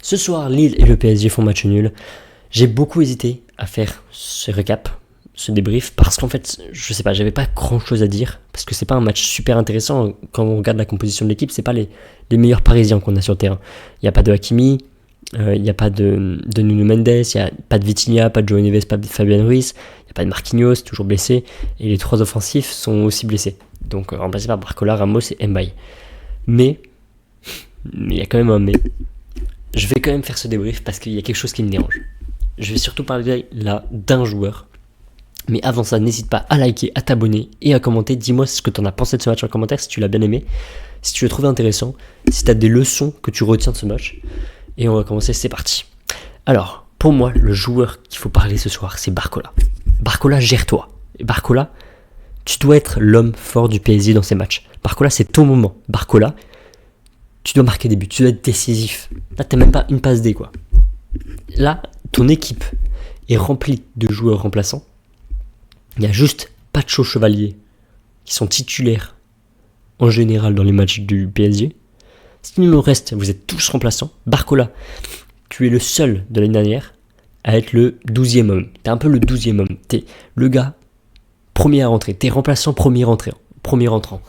Ce soir, Lille et le PSG font match nul. J'ai beaucoup hésité à faire ce récap, ce débrief, parce qu'en fait, je sais pas, j'avais pas grand chose à dire, parce que c'est pas un match super intéressant. Quand on regarde la composition de l'équipe, c'est pas les meilleurs Parisiens qu'on a sur le terrain. Il n'y a pas de Hakimi, il n'y a pas de Nuno Mendes, il n'y a pas de Vitinha, pas de João Neves, pas de Fabian Ruiz, il n'y a pas de Marquinhos, toujours blessé, et les trois offensifs sont aussi blessés. Donc remplacés par Barcola, Ramos et Mbaye. Mais il y a quand même un mais. Je vais quand même faire ce débrief parce qu'il y a quelque chose qui me dérange. Je vais surtout parler là d'un joueur. Mais avant ça, n'hésite pas à liker, à t'abonner et à commenter. Dis-moi ce que tu en as pensé de ce match en commentaire, si tu l'as bien aimé, si tu l'as trouvé intéressant, si tu as des leçons que tu retiens de ce match. Et on va commencer, c'est parti. Alors, pour moi, le joueur qu'il faut parler ce soir, c'est Barcola. Barcola, gère-toi. Et Barcola, tu dois être l'homme fort du PSG dans ces matchs. Barcola, c'est ton moment. Barcola, tu dois marquer des buts, tu dois être décisif. Là, t'as même pas une passe D, quoi. Là, ton équipe est remplie de joueurs remplaçants. Il y a juste Pacho Chevalier qui sont titulaires en général dans les matchs du PSG. Sinon, le reste, vous êtes tous remplaçants. Barcola, tu es le seul de l'année dernière à être le 12e homme. T'es un peu le 12e homme. T'es le gars premier à rentrer. T'es remplaçant premier entrant.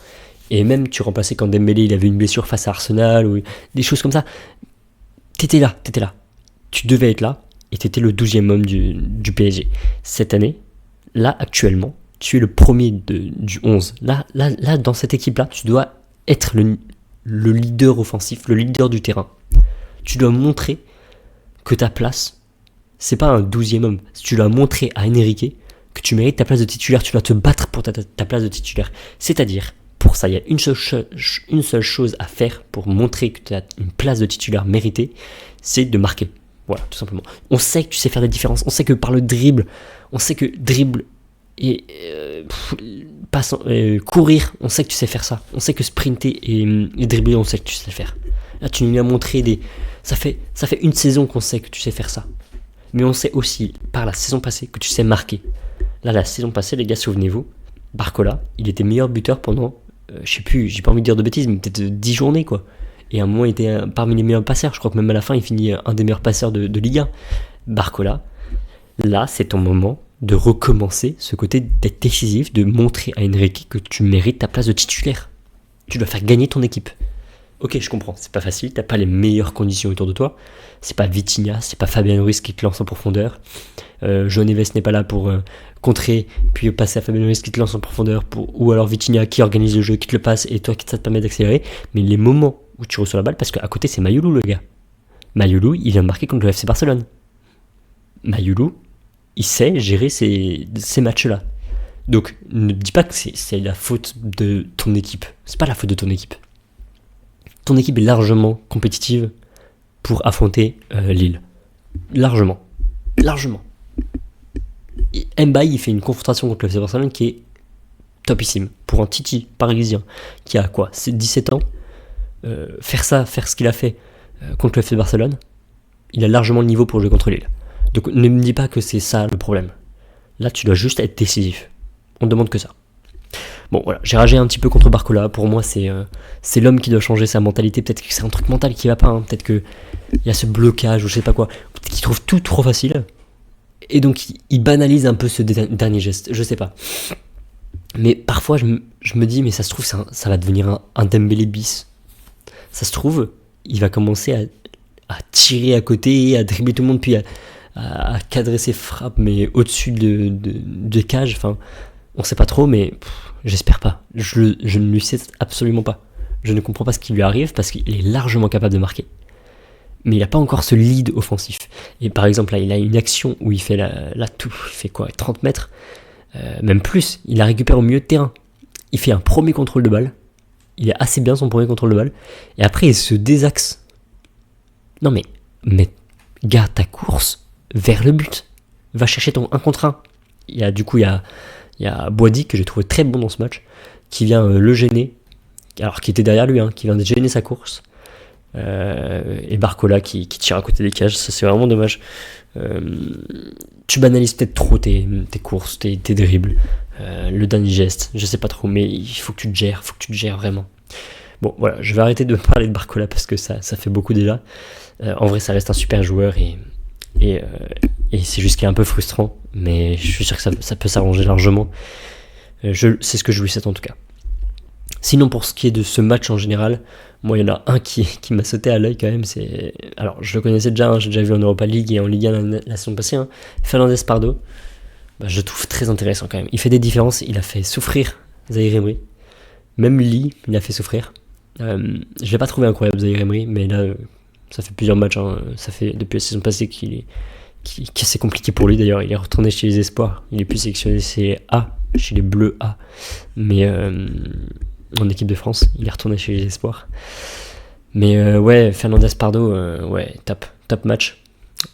Et même tu remplaçais quand Dembélé il avait une blessure face à Arsenal ou des choses comme ça. T'étais là. Tu devais être là et t'étais le 12e homme du PSG. Cette année, là actuellement, tu es le premier du 11. Là, dans cette équipe-là, tu dois être le leader offensif, le leader du terrain. Tu dois montrer que ta place, c'est pas un 12e homme. Tu dois montrer à Enrique que tu mérites ta place de titulaire. Tu dois te battre pour ta place de titulaire. C'est-à-dire, pour ça, il y a une seule chose à faire pour montrer que tu as une place de titulaire méritée, c'est de marquer. Voilà, tout simplement. On sait que tu sais faire des différences. On sait que par le dribble, et courir, on sait que tu sais faire ça. On sait que sprinter et dribbler, on sait que tu sais faire. Là, tu nous as montré ça fait une saison qu'on sait que tu sais faire ça. Mais on sait aussi, par la saison passée, que tu sais marquer. Là, la saison passée, les gars, souvenez-vous, Barcola, il était meilleur buteur pendant, je sais plus, j'ai pas envie de dire de bêtises, mais peut-être 10 journées, quoi. Et à un moment, il était parmi les meilleurs passeurs. Je crois que même à la fin, il finit un des meilleurs passeurs de Ligue 1. Barcola, là, c'est ton moment de recommencer ce côté d'être décisif, de montrer à Enrique que tu mérites ta place de titulaire. Tu dois faire gagner ton équipe. Ok, je comprends, c'est pas facile, t'as pas les meilleures conditions autour de toi. C'est pas Vitinha, c'est pas Fabian Ruiz qui te lance en profondeur. João Neves n'est pas là pour contrer, puis passer à Fabian Ruiz qui te lance en profondeur, ou alors Vitinha qui organise le jeu, qui te le passe, et toi qui ça te permet d'accélérer. Mais les moments où tu reçois la balle, parce qu'à côté c'est Mayoulou, le gars. Mayoulou, il vient de marquer contre le FC Barcelone. Mayoulou, il sait gérer ces matchs-là. Donc, ne dis pas que c'est la faute de ton équipe. C'est pas la faute de ton équipe. Ton équipe est largement compétitive pour affronter Lille. Largement. Et Mbaye, il fait une confrontation contre le FC Barcelone qui est topissime. Pour un Titi parisien qui a quoi, 17 ans, faire ce qu'il a fait contre le FC Barcelone, il a largement le niveau pour jouer contre Lille. Donc ne me dis pas que c'est ça le problème. Là, tu dois juste être décisif. On ne demande que ça. Bon, voilà, j'ai ragé un petit peu contre Barcola. Pour moi, c'est l'homme qui doit changer sa mentalité. Peut-être que c'est un truc mental qui va pas. Hein. Peut-être qu'il y a ce blocage ou je sais pas quoi. Peut-être qu'il trouve tout trop facile. Et donc, il banalise un peu ce dernier geste. Je sais pas. Mais parfois, je me dis, mais ça se trouve, ça va devenir un Dembélé bis. Ça se trouve, il va commencer à tirer à côté, à dribbler tout le monde, puis à cadrer ses frappes, mais au-dessus de cage. Enfin, on sait pas trop, mais j'espère pas. Je ne lui sais absolument pas. Je ne comprends pas ce qui lui arrive parce qu'il est largement capable de marquer. Mais il n'a pas encore ce lead offensif. Et par exemple, là, il a une action où il fait il fait quoi, 30 mètres, même plus. Il la récupère au milieu de terrain. Il fait un premier contrôle de balle. Il est assez bien son premier contrôle de balle. Et après, il se désaxe. Non mais garde ta course vers le but. Va chercher ton 1 contre 1. Il y a Boadi que j'ai trouvé très bon dans ce match, qui vient le gêner, alors qu'il était derrière lui, hein, qui vient de gêner sa course. Et Barcola qui tire à côté des cages, ça c'est vraiment dommage. Tu banalises peut-être trop tes courses, tes dribbles, le dernier geste, je sais pas trop, mais il faut que tu te gères, vraiment. Bon, voilà, je vais arrêter de parler de Barcola parce que ça fait beaucoup déjà. En vrai, ça reste un super joueur et c'est juste qu'il est un peu frustrant, mais je suis sûr que ça peut s'arranger largement. C'est ce que je lui souhaite en tout cas. Sinon, pour ce qui est de ce match en général, moi, il y en a un qui m'a sauté à l'œil quand même. Alors, je le connaissais déjà, hein, j'ai déjà vu en Europa League et en Ligue 1 la saison passée. Hein. Fernandez Pardo, je le trouve très intéressant quand même. Il fait des différences, il a fait souffrir Zaïre Emery. Même Lee, il a fait souffrir. Je ne l'ai pas trouvé incroyable, Zaïre Emery, mais là, ça fait plusieurs matchs. Hein. Ça fait depuis la saison passée que c'est compliqué pour lui d'ailleurs. Il est retourné chez les Espoirs. Il est plus sélectionné chez les Bleus A. Mais en équipe de France, il est retourné chez les Espoirs. Mais ouais, Fernandez Pardo, ouais, top match.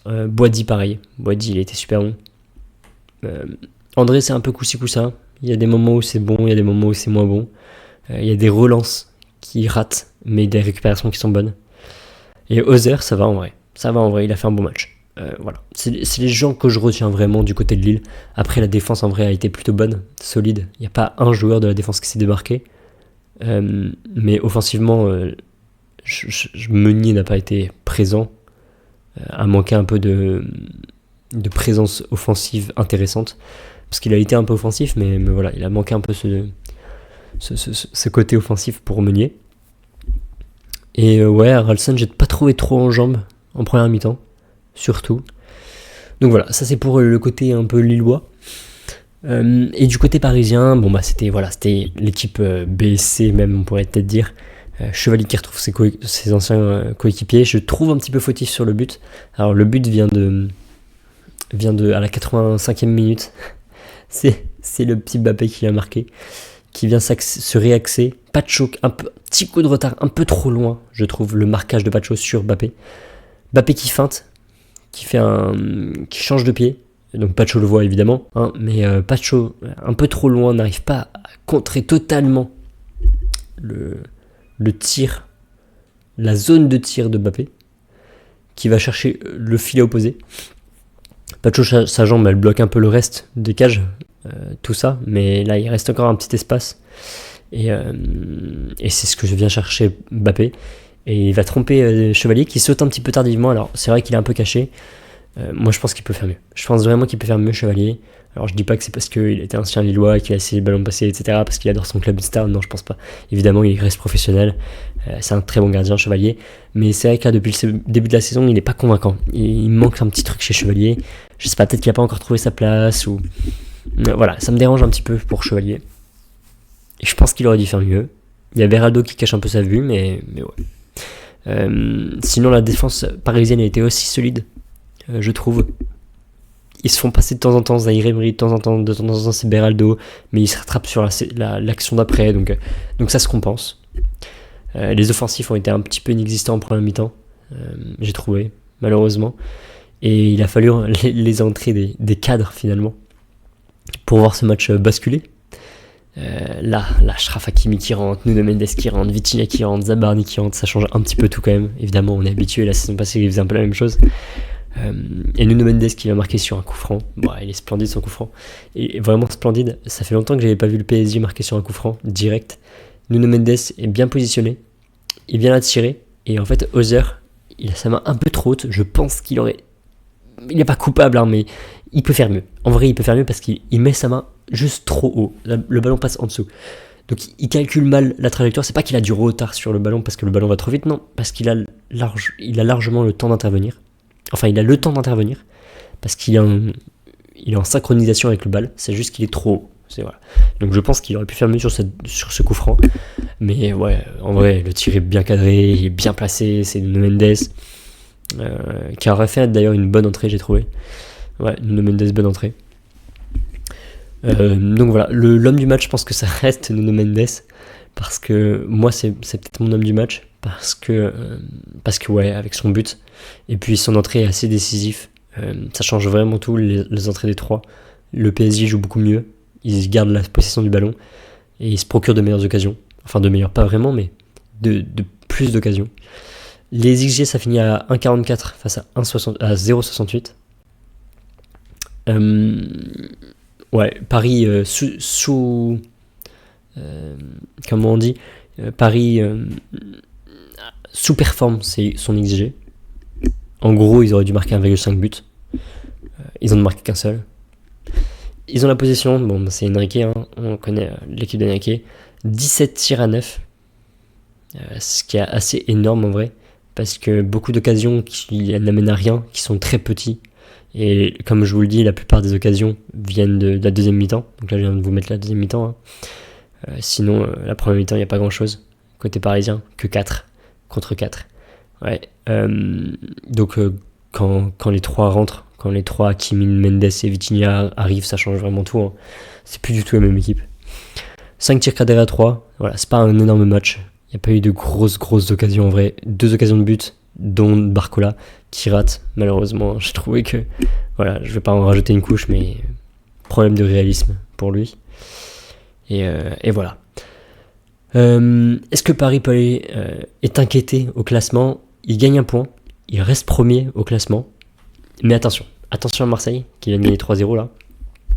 Boadi, pareil. Boadi, il était super bon. André, c'est un peu coup-ci coup-ça. Il y a des moments où c'est bon, il y a des moments où c'est moins bon. Il y a des relances qui ratent, mais des récupérations qui sont bonnes. Et Ozer, ça va en vrai. Il a fait un bon match. Voilà. C'est les gens que je retiens vraiment du côté de Lille. Après, la défense en vrai a été plutôt bonne, solide. Il n'y a pas un joueur de la défense qui s'est démarqué. Mais offensivement, Meunier n'a pas été présent. A manqué un peu de présence offensive intéressante. Parce qu'il a été un peu offensif, mais voilà, il a manqué un peu ce côté offensif pour Meunier. Et ouais, Ralston, j'ai pas trouvé trop en jambes en première mi-temps, surtout. Donc voilà, ça c'est pour le côté un peu lillois. Et du côté parisien, bon c'était l'équipe BSC même, on pourrait peut-être dire. Chevalier qui retrouve ses anciens coéquipiers. Je trouve un petit peu fautif sur le but. Alors le but vient de à la 85e minute. C'est le petit Mbappé qui a marqué, qui vient se réaxer. Pacho, petit coup de retard, un peu trop loin, je trouve, le marquage de Pacho sur Mbappé. Mbappé qui feinte, qui change de pied. Donc Pacho le voit évidemment, hein, mais Pacho, un peu trop loin, n'arrive pas à contrer totalement le tir, la zone de tir de Mbappé, qui va chercher le filet opposé. Pacho, sa jambe, elle bloque un peu le reste des cages, tout ça, mais là il reste encore un petit espace, et c'est ce que je viens chercher Mbappé, et il va tromper Chevalier qui saute un petit peu tardivement. Alors c'est vrai qu'il est un peu caché. Moi je pense qu'il peut faire mieux. Je pense vraiment qu'il peut faire mieux, Chevalier. Alors je dis pas que c'est parce qu'il était ancien Lillois, qu'il a essayé le ballon passé, etc., parce qu'il adore son club de star. Non, je pense pas. Évidemment, il reste professionnel. C'est un très bon gardien, Chevalier. Mais c'est vrai que là, depuis le début de la saison, il n'est pas convaincant. Il manque un petit truc chez Chevalier. Je sais pas, peut-être qu'il n'a pas encore trouvé sa place, ou voilà, ça me dérange un petit peu pour Chevalier. Et je pense qu'il aurait dû faire mieux. Il y a Beraldo qui cache un peu sa vue, mais ouais. Sinon, la défense parisienne a été aussi solide, je trouve. Ils se font passer de temps en temps, Zaïre Emery de temps en temps c'est Beraldo, mais ils se rattrapent sur l'action d'après, donc ça se compense. Les offensifs ont été un petit peu inexistants en première mi-temps, j'ai trouvé, malheureusement. Et il a fallu les entrées des cadres, finalement, pour voir ce match basculer. Là, Achraf Hakimi qui rentre, Nuno Mendes qui rentre, Vitinha qui rentre, Zabarni qui rentre, ça change un petit peu tout quand même. Évidemment, on est habitué, la saison passée, il faisait un peu la même chose. Et Nuno Mendes qui va marquer sur un coup franc. Bon, il est splendide son coup franc. Et vraiment splendide. Ça fait longtemps que j'avais pas vu le PSG marquer sur un coup franc direct. Nuno Mendes est bien positionné. Il vient la tirer. Et en fait, Ozer, il a sa main un peu trop haute. Je pense qu'il n'est pas coupable, hein, mais il peut faire mieux. En vrai, il peut faire mieux parce qu'il met sa main juste trop haut. Le ballon passe en dessous. Donc il calcule mal la trajectoire. C'est pas qu'il a du retard sur le ballon parce que le ballon va trop vite. Non, parce qu'il a largement le temps d'intervenir. Enfin, il a le temps d'intervenir parce qu'il est en synchronisation avec le ball. C'est juste qu'il est trop haut. Voilà. Donc je pense qu'il aurait pu faire mieux sur ce coup franc. Mais ouais, en vrai, le tir est bien cadré, il est bien placé. C'est Nuno Mendes qui aurait fait d'ailleurs une bonne entrée, j'ai trouvé. Ouais, Nuno Mendes, bonne entrée. Donc voilà, l'homme du match, je pense que ça reste Nuno Mendes. Parce que moi, c'est peut-être mon homme du match. Parce que ouais, avec son but et puis son entrée est assez décisif, ça change vraiment tout, les entrées des trois. Le PSG joue beaucoup mieux, ils gardent la possession du ballon et ils se procurent de meilleures occasions, enfin de meilleures pas vraiment, mais de plus d'occasions. Les XG, ça finit à 1,44 face à 0,68. Ouais, Paris sous comment on dit, Paris sous-performe son XG. En gros, ils auraient dû marquer 1,5 but. Ils en ont marqué qu'un seul. Ils ont la possession, bon, c'est Enrique, hein, on connaît l'équipe d'Enrique. 17 tirs à 9, ce qui est assez énorme en vrai, parce que beaucoup d'occasions qui n'amènent à rien, qui sont très petits. Et comme je vous le dis, la plupart des occasions viennent de la deuxième mi-temps. Donc là, je viens de vous mettre la deuxième mi-temps. Hein. Sinon, la première mi-temps, il n'y a pas grand-chose. Côté parisien, que 4 contre 4. Ouais. Donc, quand les 3 rentrent, quand les 3, Kim Mendes et Vitinha arrivent, ça change vraiment tout. Hein. C'est plus du tout la même équipe. 5 tirs cadrés à 3. Voilà, c'est pas un énorme match. Il n'y a pas eu de grosses occasions en vrai. 2 occasions de but, dont Barcola, qui rate. Malheureusement, j'ai trouvé que... Voilà, je vais pas en rajouter une couche, mais... Problème de réalisme pour lui. Et voilà. Est-ce que Paris est inquiété au classement? Il gagne un point. Il reste premier au classement. Mais attention à Marseille, qui vient de gagner 3-0 là.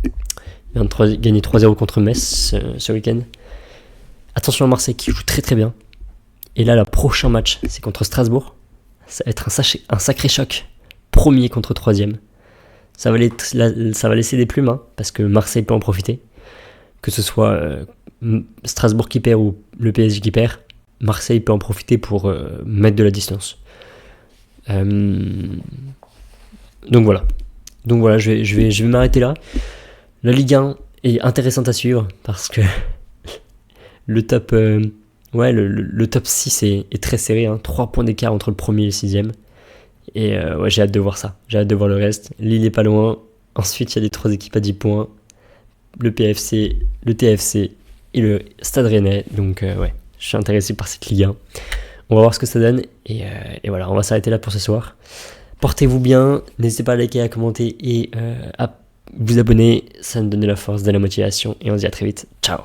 Il vient de gagner 3-0 contre Metz ce week-end. Attention à Marseille qui joue très très bien. Et là, le prochain match, c'est contre Strasbourg. Ça va être un sacré choc. Premier contre troisième. Ça va laisser des plumes, hein, parce que Marseille peut en profiter. Que ce soit Strasbourg qui perd ou le PSG qui perd, Marseille peut en profiter pour mettre de la distance. Donc voilà, je vais m'arrêter là. La Ligue 1 est intéressante à suivre parce que le top, le top 6 est très serré, hein, 3 points d'écart entre le premier et le 6ème. Et j'ai hâte de voir ça, j'ai hâte de voir le reste. Lille est pas loin, ensuite il y a les 3 équipes à 10 points, le PFC, le TFC et le Stade Rennais. Donc je suis intéressé par cette Ligue 1. On va voir ce que ça donne et voilà, on va s'arrêter là pour ce soir. Portez-vous bien, n'hésitez pas à liker, à commenter et à vous abonner, ça me donne de la force, de la motivation et on se dit à très vite. Ciao.